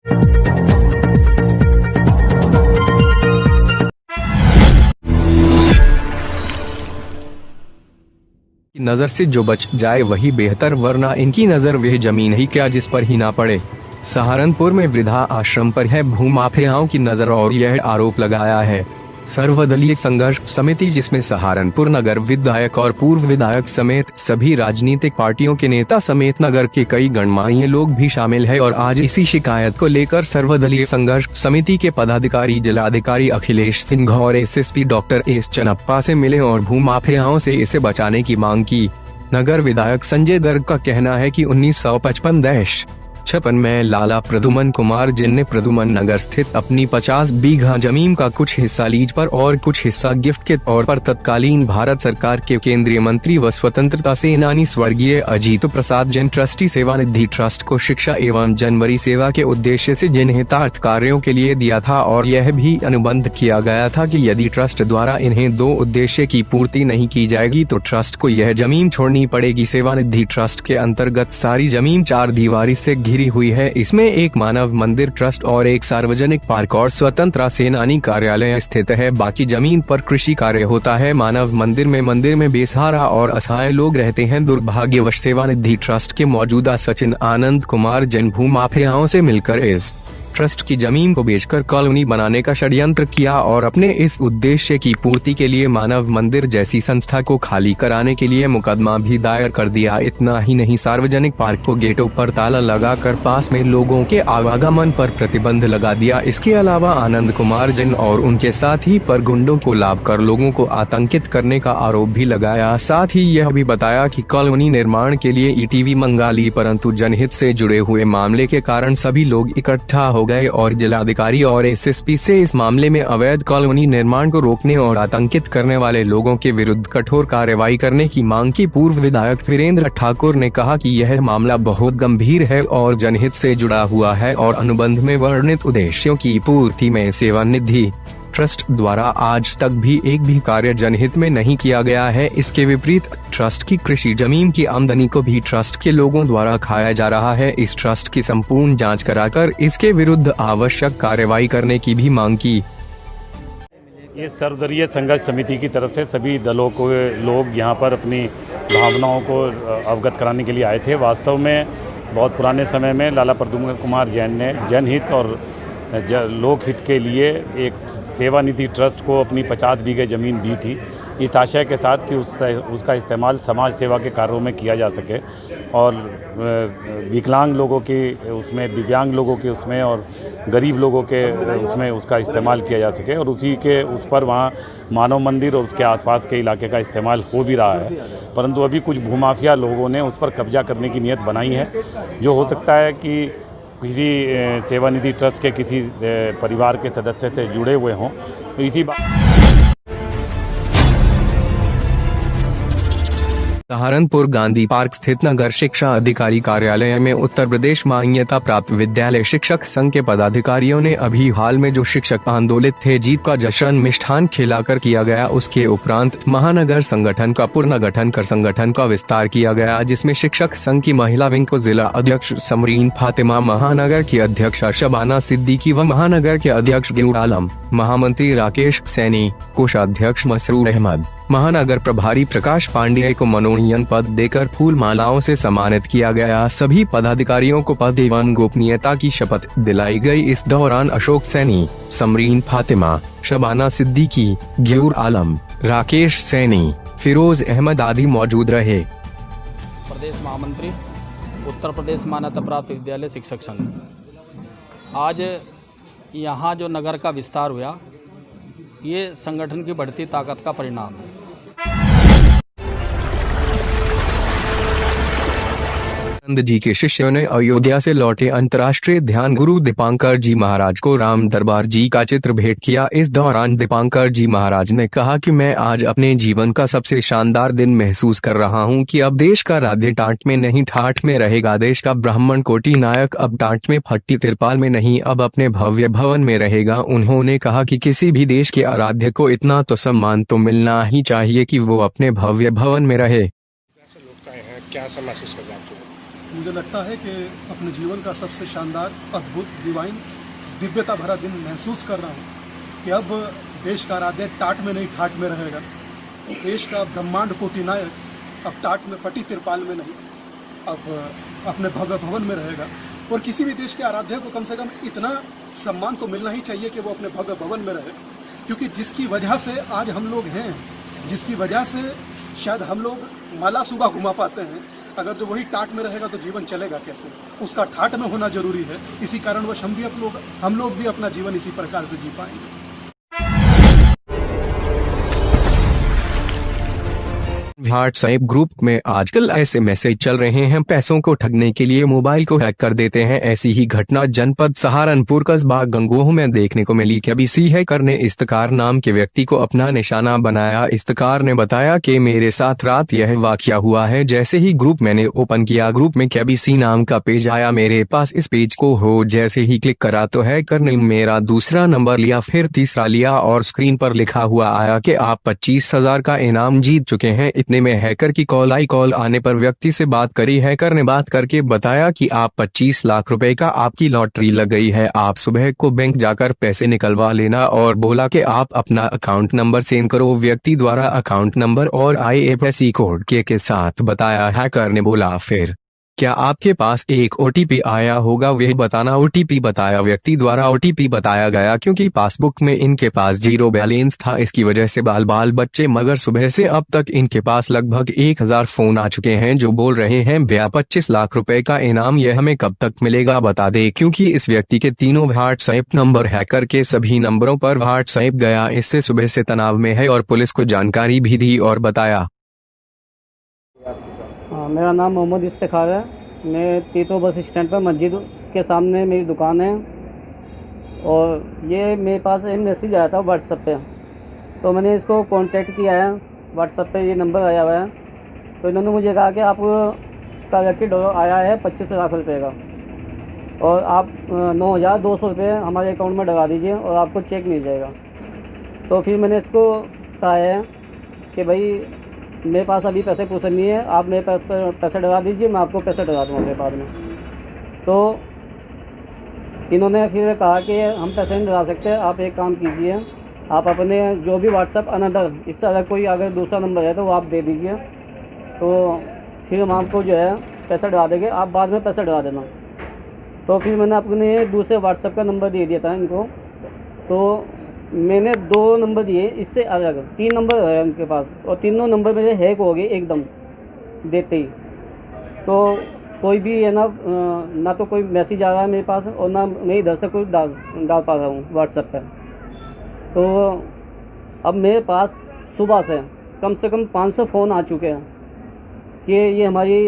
नजर से जो बच जाए वही बेहतर, वरना इनकी नजर वह जमीन ही क्या जिस पर ही ना पड़े। सहारनपुर में वृद्धा आश्रम पर है भूमाफियाओं की नजर और यह आरोप लगाया है सर्वदलीय संघर्ष समिति, जिसमें सहारनपुर नगर विधायक और पूर्व विधायक समेत सभी राजनीतिक पार्टियों के नेता समेत नगर के कई गणमान्य लोग भी शामिल है। और आज इसी शिकायत को लेकर सर्वदलीय संघर्ष समिति के पदाधिकारी जिलाधिकारी अखिलेश सिंह और एसएसपी डॉक्टर एस चन्नप्पा से मिले और भूमाफियाओं से इसे बचाने की मांग की। नगर विधायक संजय गर्ग का कहना है कि 1955 में लाला प्रद्युमन कुमार जैन ने प्रद्युमन नगर स्थित अपनी 50 बीघा जमीन का कुछ हिस्सा लीज पर और कुछ हिस्सा गिफ्ट के तौर पर तत्कालीन भारत सरकार के केंद्रीय मंत्री व स्वतंत्रता सेनानी स्वर्गीय अजीत प्रसाद जैन ट्रस्टी सेवानिधि ट्रस्ट को शिक्षा एवं जनवरी सेवा के उद्देश्य से जनहितार्थ कार्यों के लिए दिया था। और यह भी अनुबंध किया गया था कि यदि ट्रस्ट द्वारा इन्हें दो उद्देश्य की पूर्ति नहीं की जाएगी तो ट्रस्ट को यह जमीन छोड़नी पड़ेगी। सेवानिधि ट्रस्ट के अंतर्गत सारी जमीन 4 दीवारी से घिरी हुई है। इसमें एक मानव मंदिर ट्रस्ट और एक सार्वजनिक पार्क और स्वतंत्रता सेनानी कार्यालय स्थित है। बाकी जमीन पर कृषि कार्य होता है। मानव मंदिर में बेसहारा और असहाय लोग रहते हैं। दुर्भाग्यवश सेवानिधि ट्रस्ट के मौजूदा सचिन आनंद कुमार जैन भूमाफियाओं से मिलकर इस ट्रस्ट की जमीन को बेचकर कॉलोनी बनाने का षड्यंत्र किया और अपने इस उद्देश्य की पूर्ति के लिए मानव मंदिर जैसी संस्था को खाली कराने के लिए मुकदमा भी दायर कर दिया। इतना ही नहीं, सार्वजनिक पार्क को गेटों पर ताला लगाकर पास में लोगों के आवागमन पर प्रतिबंध लगा दिया। इसके अलावा आनंद कुमार जैन और उनके साथी पर गुंडों को लाभ कर लोगों को आतंकित करने का आरोप भी लगाया। साथ ही यह भी बताया कि कॉलोनी निर्माण के लिए ईटीवी मंगा ली, परंतु जनहित से जुड़े हुए मामले के कारण सभी लोग इकट्ठा हो गए और जिलाधिकारी और एसएसपी से इस मामले में अवैध कॉलोनी निर्माण को रोकने और आतंकित करने वाले लोगों के विरुद्ध कठोर कार्रवाई करने की मांग की। पूर्व विधायक वीरेंद्र ठाकुर ने कहा कि यह मामला बहुत गंभीर है और जनहित से जुड़ा हुआ है और अनुबंध में वर्णित उद्देश्यों की पूर्ति में सेवानिधि ट्रस्ट द्वारा आज तक भी एक भी कार्य जनहित में नहीं किया गया है। इसके विपरीत ट्रस्ट की कृषि जमीन की आमदनी को भी ट्रस्ट के लोगों द्वारा खाया जा रहा है। इस ट्रस्ट की संपूर्ण जांच कराकर इसके विरुद्ध आवश्यक कार्रवाई करने की भी मांग की। ये सर्वदलीय संघर्ष समिति की तरफ से सभी दलों को लोग यहाँ पर अपनी भावनाओं को अवगत कराने के लिए आए थे। वास्तव में बहुत पुराने समय में लाला प्रद्युमन कुमार जैन ने जनहित और लोकहित के लिए एक सेवानिधि ट्रस्ट को अपनी 50 बीघे ज़मीन दी थी, इस आशय के साथ कि उसका इस्तेमाल समाज सेवा के कार्यों में किया जा सके और विकलांग लोगों की उसमें, दिव्यांग लोगों के उसमें और गरीब लोगों के उसमें उसका इस्तेमाल किया जा सके। और उसी के उस पर वहाँ मानव मंदिर और उसके आसपास के इलाके का इस्तेमाल हो भी रहा है, परंतु अभी कुछ भूमाफिया लोगों ने उस पर कब्जा करने की नीयत बनाई है। जो हो सकता है कि किसी सेवानिधि ट्रस्ट के किसी परिवार के सदस्य से जुड़े हुए हों, तो इसी बात सहारनपुर गांधी पार्क स्थित नगर शिक्षा अधिकारी कार्यालय में उत्तर प्रदेश मान्यता प्राप्त विद्यालय शिक्षक संघ के पदाधिकारियों ने अभी हाल में जो शिक्षक आंदोलित थे जीत का जश्न मिष्ठान खिलाकर किया गया। उसके उपरांत महानगर संगठन का पुनर्गठन कर संगठन का विस्तार किया गया, जिसमें शिक्षक संघ की महिला विंग को जिला अध्यक्ष समरीन फातिमा, महानगर की अध्यक्ष शबाना सिद्दीकी व महानगर के अध्यक्ष गेहूर आलम, महामंत्री राकेश सैनी, कोषाध्यक्ष मसरूर अहमद, महानगर प्रभारी प्रकाश पांडेय को मनोनयन पद देकर फूल मालाओं से सम्मानित किया गया। सभी पदाधिकारियों को पद एवं गोपनीयता की शपथ दिलाई गई। इस दौरान अशोक सैनी, समरीन फातिमा, शबाना सिद्दीकी, गेहूर आलम, राकेश सैनी, फिरोज अहमद आदि मौजूद रहे। प्रदेश महामंत्री उत्तर प्रदेश मान्यता प्राप्त विद्यालय शिक्षक संघ, आज यहाँ जो नगर का विस्तार हुआ ये संगठन की बढ़ती ताकत का परिणाम है। आनंद जी के शिष्यों ने अयोध्या से लौटे अंतर्राष्ट्रीय ध्यान गुरु दीपांकर जी महाराज को राम दरबार जी का चित्र भेंट किया। इस दौरान दीपांकर जी महाराज ने कहा कि मैं आज अपने जीवन का सबसे शानदार दिन महसूस कर रहा हूं कि अब देश का राज्य टाट में नहीं ठाठ में रहेगा। देश का ब्राह्मण कोटि नायक अब टाट में फट्टी तिरपाल में नहीं, अब अपने भव्य भवन में रहेगा। उन्होंने कहा कि किसी भी देश के आराध्य को इतना तो सम्मान तो मिलना ही चाहिए कि वो अपने भव्य भवन में रहे। क्या महसूस कर रहे हैं? मुझे लगता है कि अपने जीवन का सबसे शानदार, अद्भुत, डिवाइन, दिव्यता भरा दिन महसूस कर रहा हूँ कि अब देश का आराध्य टाट में नहीं ठाट में रहेगा। देश का ब्रह्मांड कोटि नायक अब टाट में फटी तिरपाल में नहीं, अब अपने भव्य भवन में रहेगा। और किसी भी देश के आराध्य को कम से कम इतना सम्मान तो मिलना ही चाहिए कि वो अपने भव्य भवन में रहे, क्योंकि जिसकी वजह से आज हम लोग हैं, जिसकी वजह से शायद हम लोग माला सुबह घुमा पाते हैं, अगर जो वही टाट में रहेगा तो जीवन चलेगा कैसे? उसका ठाट में होना जरूरी है। इसी कारणवश हम लोग भी अपना जीवन इसी प्रकार से जी पाएंगे। व्हाट्सएप ग्रुप में आजकल ऐसे मैसेज चल रहे हैं, पैसों को ठगने के लिए मोबाइल को हैक कर देते हैं। ऐसी ही घटना जनपद सहारनपुर कस्बा गंगोह में देखने को मिली। केबीसी हैकर ने इस्तकार नाम के व्यक्ति को अपना निशाना बनाया। इस्तकार ने बताया कि मेरे साथ रात यह वाकया हुआ है। जैसे ही ग्रुप मैंने ओपन किया, ग्रुप में केबीसी नाम का पेज आया मेरे पास। इस पेज को हो जैसे ही क्लिक करा तो हैकर ने मेरा दूसरा नंबर लिया, फिर तीसरा लिया और स्क्रीन पर लिखा हुआ आया कि आप 25,000 का इनाम जीत चुके हैं। इतने में हैकर की कॉल आई। कॉल आने पर व्यक्ति से बात करी। हैकर ने बात करके बताया कि आप 25 लाख रुपए का आपकी लॉटरी लग गई है, आप सुबह को बैंक जाकर पैसे निकलवा लेना, और बोला कि आप अपना अकाउंट नंबर सेंड करो। व्यक्ति द्वारा अकाउंट नंबर और IFSC कोड के साथ बताया। हैकर ने बोला, फिर क्या आपके पास एक OTP आया होगा, वह बताना। OTP बताया। व्यक्ति द्वारा OTP बताया गया क्योंकि पासबुक में इनके पास 0 बैलेंस था, इसकी वजह से बाल बच्चे। मगर सुबह से अब तक इनके पास लगभग 1000 फोन आ चुके हैं जो बोल रहे हैं भैया 25 लाख रुपए का इनाम, यह हमें कब तक मिलेगा बता दे। क्योंकि इस व्यक्ति के तीनों व्हाट्सएप नंबर हैकर के सभी नंबरों पर व्हाट्सएप गया। इससे सुबह से तनाव में है और पुलिस को जानकारी भी दी और बताया। मेरा नाम मोहम्मद इस्तिखार है। मैं तीतो बस स्टैंड पर मस्जिद के सामने मेरी दुकान है, और ये मेरे पास एक मैसेज आया था व्हाट्सएप पे, तो मैंने इसको कांटेक्ट किया है। व्हाट्सएप पे ये नंबर आया हुआ है, तो इन्होंने मुझे कहा कि आपका लकी ड्रॉ आया है 25 लाख रुपये का, और आप 9,200 रुपये हमारे अकाउंट में डलवा दीजिए और आपको चेक मिल जाएगा। तो फिर मैंने इसको कहा है कि भाई मेरे पास अभी पैसे पूछे नहीं है, आप मेरे पास पैसे डला दीजिए, मैं आपको पैसे डला दूँगा मेरे बाद में। तो इन्होंने फिर कहा कि हम पैसे नहीं डला सकते, आप एक काम कीजिए, आप अपने जो भी व्हाट्सएप अनदर, इससे अगर कोई अगर दूसरा नंबर है तो वो आप दे दीजिए, तो फिर हम आपको जो है पैसे डला देंगे, आप बाद में पैसे डला देना। तो फिर मैंने अपने दूसरे व्हाट्सएप का नंबर दे दिया था इनको। तो मैंने 2 नंबर दिए, इससे अलग 3 नंबर है उनके पास, और तीनों नंबर मेरे हैक हो गए एकदम देते ही। तो कोई भी है ना तो कोई मैसेज आ रहा है मेरे पास, और ना मैं इधर से कोई डाल पा रहा हूँ व्हाट्सएप पर। तो अब मेरे पास सुबह से कम 500 फ़ोन आ चुके हैं कि ये हमारी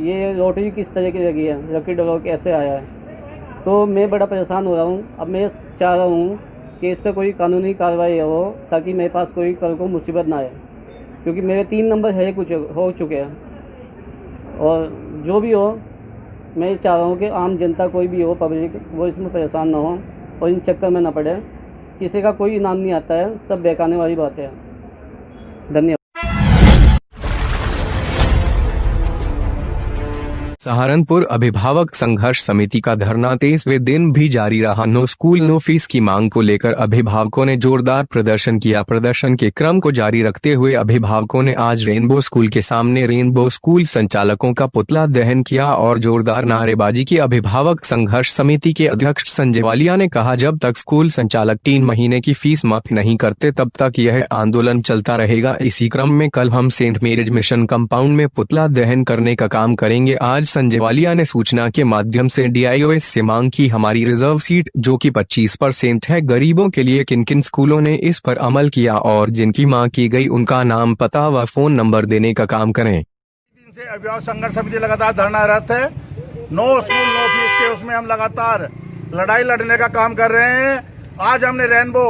ये लॉटरी किस तरह की लगी है, लकी ड्रॉ कैसे आया है। तो मैं बड़ा परेशान हो रहा हूँ। अब मैं चाह रहा हूँ कि इस पर कोई कानूनी कार्रवाई हो, ताकि मेरे पास कोई कल को मुसीबत ना आए, क्योंकि मेरे 3 नंबर है कुछ हो चुके हैं। और जो भी हो, मैं चाह रहा हूँ कि आम जनता कोई भी हो, पब्लिक, वो इसमें परेशान ना हो और इन चक्कर में ना पड़े। किसी का कोई इनाम नहीं आता है, सब बेकाने वाली बातें हैं। धन्यवाद। सहारनपुर अभिभावक संघर्ष समिति का धरना 23वें दिन भी जारी रहा। नो स्कूल नो फीस की मांग को लेकर अभिभावकों ने जोरदार प्रदर्शन किया। प्रदर्शन के क्रम को जारी रखते हुए अभिभावकों ने आज रेनबो स्कूल के सामने रेनबो स्कूल संचालकों का पुतला दहन किया और जोरदार नारेबाजी की। अभिभावक संघर्ष समिति के अध्यक्ष संजय वालिया ने कहा, जब तक स्कूल संचालक 3 महीने की फीस माफ नहीं करते तब तक यह आंदोलन चलता रहेगा। इसी क्रम में कल हम सेंट मैरिज मिशन कंपाउंड में पुतला दहन करने का काम करेंगे। आज संजय वालिया ने सूचना के माध्यम से DIOS से मांग की, हमारी रिजर्व सीट जो कि 25% है, गरीबों के लिए किन किन स्कूलों ने इस पर अमल किया और जिनकी मांग की गई उनका नाम, पता व फोन नंबर देने का काम करें। दिन से अभिभावक संघर्ष समिति लगातार धरनारत है। नो स्कूल नो फीस के उसमें हम लगातार लड़ाई लड़ने का काम कर रहे हैं। आज हमने रेनबो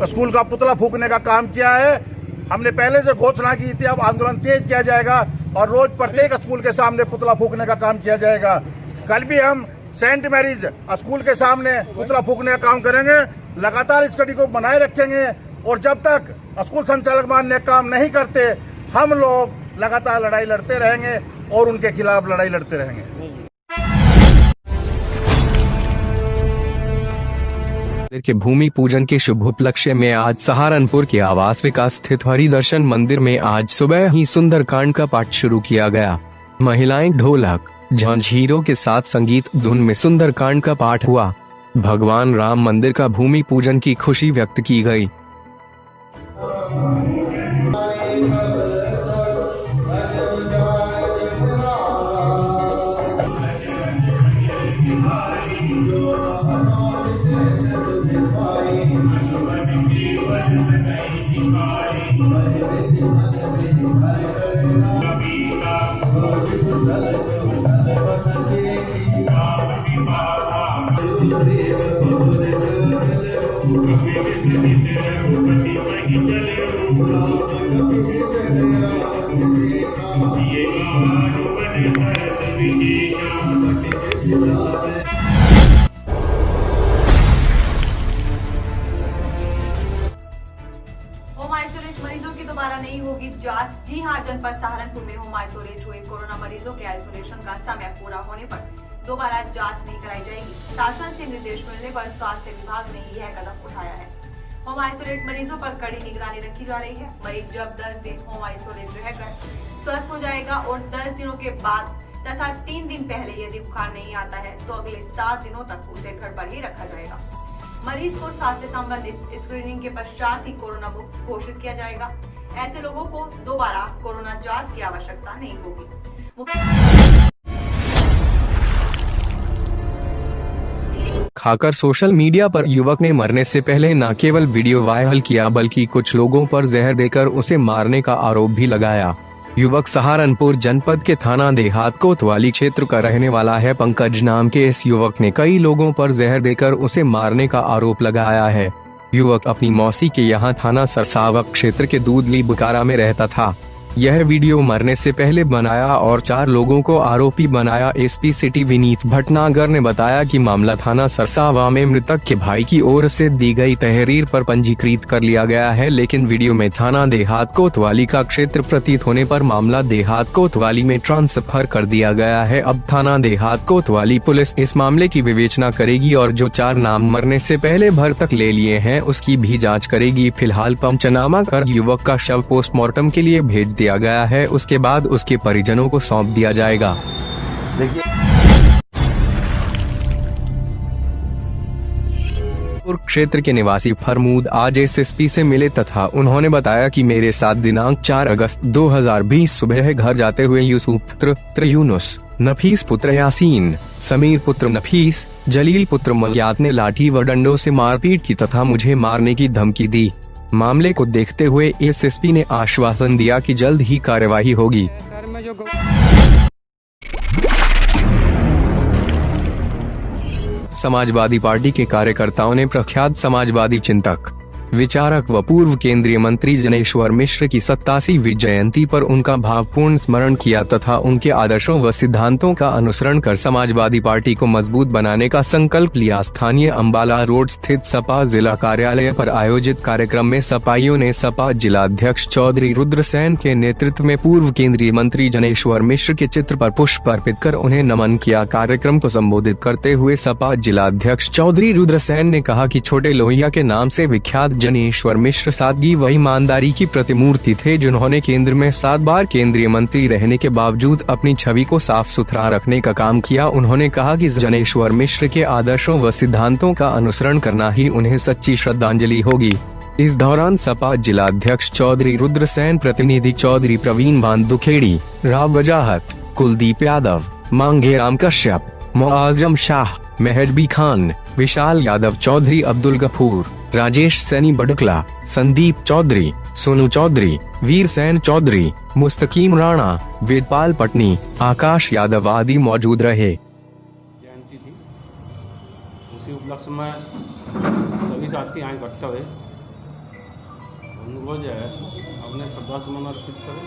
स्कूल का पुतला फूकने का काम किया है। हमने पहले से घोषणा की थी, अब आंदोलन तेज किया जाएगा और रोज प्रत्येक स्कूल के सामने पुतला फूकने का काम किया जाएगा। कल भी हम सेंट मैरिज स्कूल के सामने पुतला फूकने का काम करेंगे। लगातार इस कड़ी को बनाए रखेंगे और जब तक स्कूल संचालक मान्य काम नहीं करते हम लोग लगातार लड़ाई लड़ते रहेंगे। और उनके खिलाफ लड़ाई लड़ते रहेंगे। के भूमि पूजन के शुभ उपलक्ष्य में आज सहारनपुर के आवास विकास स्थित हरिदर्शन मंदिर में आज सुबह ही सुंदरकांड का पाठ शुरू किया गया। महिलाएं ढोलक झांझीरों के साथ संगीत धुन में सुंदरकांड का पाठ हुआ। भगवान राम मंदिर का भूमि पूजन की खुशी व्यक्त की गई। होम आइसोलेट मरीजों की दोबारा नहीं होगी जांच। जी हां, जनपद सहारनपुर में होम आइसोलेट हुए कोरोना मरीजों के आइसोलेशन का समय पूरा होने पर दोबारा जांच नहीं कराई जाएगी। शासन से निर्देश मिलने पर स्वास्थ्य विभाग ने यह कदम उठाया है। होम आइसोलेट मरीजों पर कड़ी निगरानी रखी जा रही है। मरीज जब 10 दिन होम आइसोलेट रहकर स्वस्थ हो जाएगा और 10 दिनों के बाद तथा 3 दिन पहले यदि बुखार नहीं आता है तो अगले 7 दिनों तक उसे घर पर ही रखा जाएगा। मरीज को स्वास्थ्य संबंधित स्क्रीनिंग के पश्चात ही कोरोना मुक्त घोषित किया जाएगा। ऐसे लोगों को दोबारा कोरोना जांच की आवश्यकता नहीं होगी। खाकर सोशल मीडिया पर युवक ने मरने से पहले न केवल वीडियो वायरल किया बल्कि कुछ लोगों पर जहर देकर उसे मारने का आरोप भी लगाया। युवक सहारनपुर जनपद के थाना देहात कोतवाली क्षेत्र का रहने वाला है। पंकज नाम के इस युवक ने कई लोगों पर जहर देकर उसे मारने का आरोप लगाया है। युवक अपनी मौसी के यहाँ थाना सरसावक क्षेत्र के दूधली बुकारा में रहता था। यह वीडियो मरने से पहले बनाया और 4 लोगों को आरोपी बनाया। एसपी सिटी विनीत भटनागर ने बताया कि मामला थाना सरसावा में मृतक के भाई की ओर से दी गई तहरीर पर पंजीकृत कर लिया गया है, लेकिन वीडियो में थाना देहात कोतवाली का क्षेत्र प्रतीत होने पर मामला देहात कोतवाली में ट्रांसफर कर दिया गया है। अब थाना देहात कोतवाली पुलिस इस मामले की विवेचना करेगी और जो 4 नाम मरने से पहले भर्तक ले लिए हैं उसकी भी जाँच करेगी। फिलहाल पंचनामा कर युवक का शव पोस्टमार्टम के लिए भेज दिया गया है। उसके बाद उसके परिजनों को सौंप दिया जाएगा। क्षेत्र के निवासी फरमूद आज एसएसपी से मिले तथा उन्होंने बताया कि मेरे साथ दिनांक 4 अगस्त 2020 सुबह घर जाते हुए यूसुफ पुत्र यूनुस, नफीस पुत्र यासीन, समीर पुत्र नफीस, जलील पुत्र मलियात ने लाठी व डंडों से मारपीट की तथा मुझे मारने की धमकी दी। मामले को देखते हुए एसएसपी ने आश्वासन दिया कि जल्द ही कार्यवाही होगी। समाजवादी पार्टी के कार्यकर्ताओं ने प्रख्यात समाजवादी चिंतक, विचारक व पूर्व केंद्रीय मंत्री जनेश्वर मिश्र की 87वीं जयंती पर उनका भावपूर्ण स्मरण किया तथा उनके आदर्शों व सिद्धांतों का अनुसरण कर समाजवादी पार्टी को मजबूत बनाने का संकल्प लिया। स्थानीय अंबाला रोड स्थित सपा जिला कार्यालय पर आयोजित कार्यक्रम में सपाइयों ने सपा जिलाध्यक्ष चौधरी रुद्रसेन के नेतृत्व में पूर्व केंद्रीय मंत्री जनेश्वर मिश्र के चित्र पर पुष्प अर्पित कर उन्हें नमन किया। कार्यक्रम को संबोधित करते हुए सपा जिलाध्यक्ष चौधरी रुद्रसेन ने कहा कि छोटे लोहिया के नाम से विख्यात जनेश्वर मिश्र सादगी व ईमानदारी की प्रतिमूर्ति थे, जिन्होंने केंद्र में 7 बार केंद्रीय मंत्री रहने के बावजूद अपनी छवि को साफ सुथरा रखने का काम किया। उन्होंने कहा कि जनेश्वर मिश्र के आदर्शों व सिद्धांतों का अनुसरण करना ही उन्हें सच्ची श्रद्धांजलि होगी। इस दौरान सपा जिलाध्यक्ष चौधरी रुद्रसेन, प्रतिनिधि चौधरी प्रवीण बांदुखेड़ी, राव वजाहत, कुलदीप यादव, मांगेराम कश्यप, मुआजम शाह, मेहरबी खान, विशाल यादव, चौधरी अब्दुल गफूर, राजेश सैनी बडकला, संदीप चौधरी, सोनू चौधरी, वीर सैन चौधरी, मुस्तकीम राणा, वेदपाल पटनी, आकाश यादव आदि मौजूद रहे। जयंती थी, उसी उपलक्ष्य में सभी साथी यहाँ इकट्ठा हुए। उनको जो है अपने श्रद्धा सुमन अर्पित करें।